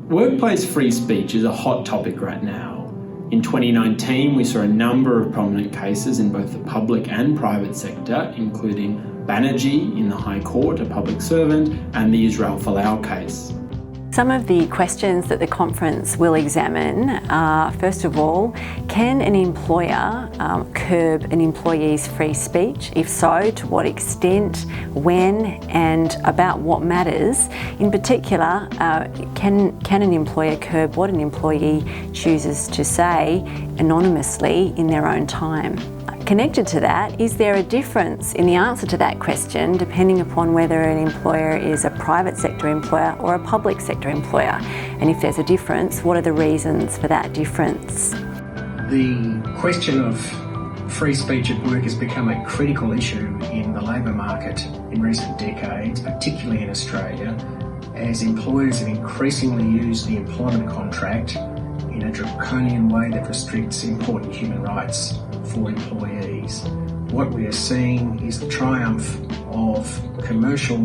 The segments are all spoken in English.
Workplace free speech is a hot topic right now. In 2019, we saw a number of prominent cases in both the public and private sector, including Banerji in the High Court, a public servant, and the Israel Folau case. Some of the questions that the conference will examine are, first of all, can an employer curb an employee's free speech? If so, to what extent, when, and about what matters? In particular, can an employer curb what an employee chooses to say anonymously in their own time? Connected to that, is there a difference in the answer to that question depending upon whether an employer is a private sector employer or a public sector employer? And if there's a difference, what are the reasons for that difference? The question of free speech at work has become a critical issue in the labour market in recent decades, particularly in Australia, as employers have increasingly used the employment contract in a draconian way that restricts important human rights for employees. What we are seeing is the triumph of commercial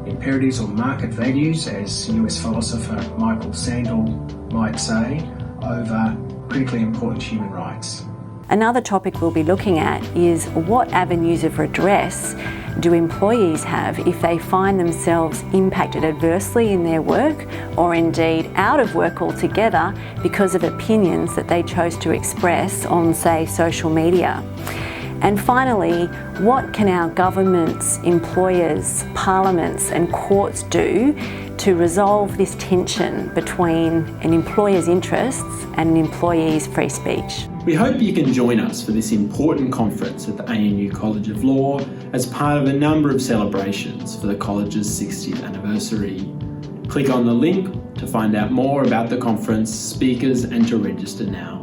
imperatives or market values, as US philosopher Michael Sandel might say, over critically important human rights. Another topic we'll be looking at is what avenues of redress do employees have if they find themselves impacted adversely in their work or indeed out of work altogether because of opinions that they chose to express on, say, social media. And finally, what can our governments, employers, parliaments and courts do to resolve this tension between an employer's interests and an employee's free speech? We hope you can join us for this important conference at the ANU College of Law as part of a number of celebrations for the college's 60th anniversary. Click on the link to find out more about the conference, speakers, and to register now.